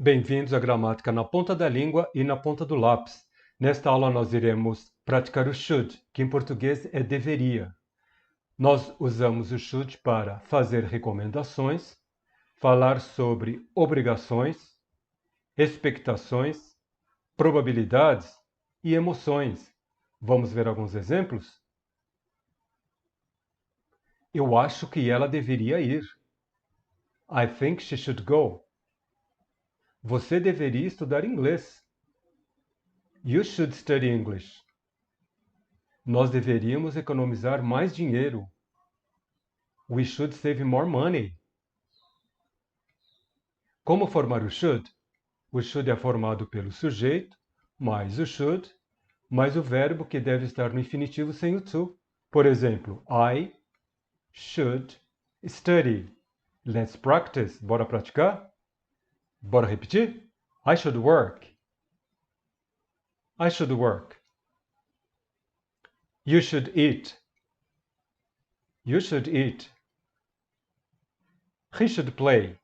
Bem-vindos à gramática na ponta da língua e na ponta do lápis. Nesta aula nós iremos praticar o should, que em português é deveria. Nós usamos o should para fazer recomendações, falar sobre obrigações, expectações, probabilidades e emoções. Vamos ver alguns exemplos? Eu acho que ela deveria ir. I think she should go. Você deveria estudar inglês. You should study English. Nós deveríamos economizar mais dinheiro. We should save more money. Como formar o should? O should é formado pelo sujeito, mais o should, mais o verbo que deve estar no infinitivo sem o to. Por exemplo, I should study. Let's practice. Bora praticar? Bora repetir? I should work. I should work. You should eat. You should eat. He should play.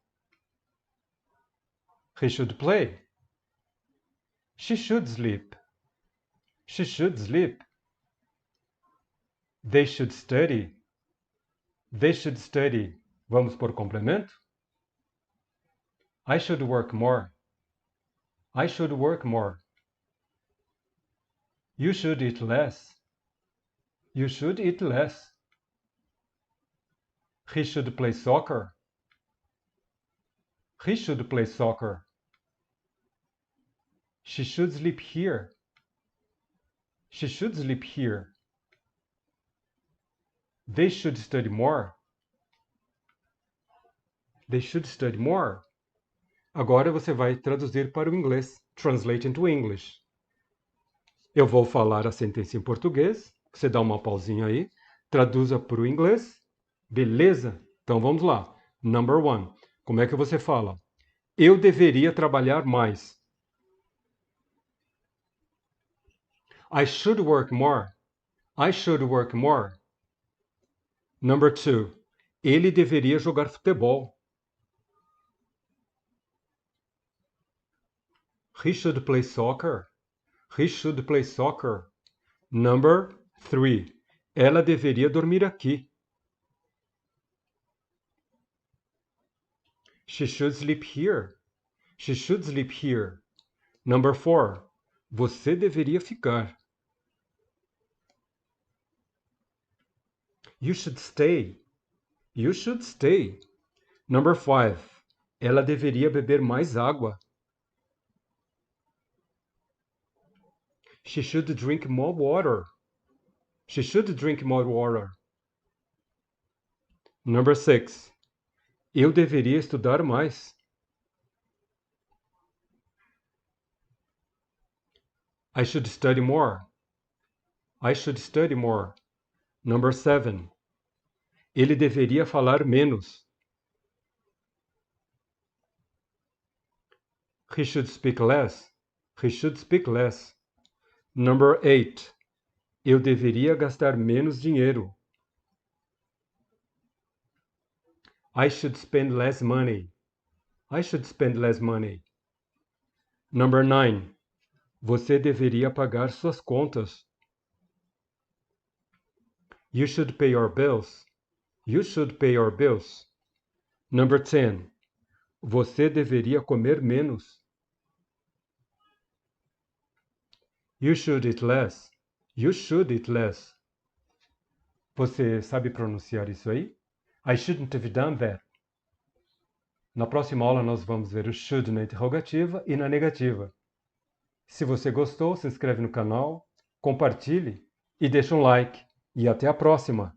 He should play. She should sleep. She should sleep. They should study. They should study. Vamos por complemento? I should work more. I should work more. You should eat less. You should eat less. He should play soccer. He should play soccer. She should sleep here. She should sleep here. They should study more. They should study more. Agora você vai traduzir para o inglês. Translate into English. Eu vou falar a sentença em português. Você dá uma pausinha aí. Traduza para o inglês. Beleza? Então vamos lá. Number 1. Como é que você fala? Eu deveria trabalhar mais. I should work more. I should work more. Number 2. Ele deveria jogar futebol. He should play soccer. He should play soccer. Number 3. Ela deveria dormir aqui. She should sleep here. She should sleep here. Number 4. Você deveria ficar. You should stay. You should stay. Number 5. Ela deveria beber mais água. She should drink more water. She should drink more water. Number 6. Eu deveria estudar mais. I should study more. I should study more. Number 7. Ele deveria falar menos. He should speak less. He should speak less. Number 8. Eu deveria gastar menos dinheiro. I should spend less money. I should spend less money. Number 9. Você deveria pagar suas contas. You should pay your bills. You should pay your bills. Number 10. Você deveria comer menos. You should eat less. You should eat less. Você sabe pronunciar isso aí? I shouldn't have done that. Na próxima aula nós vamos ver o should na interrogativa e na negativa. Se você gostou, se inscreve no canal, compartilhe e deixa um like. E até a próxima!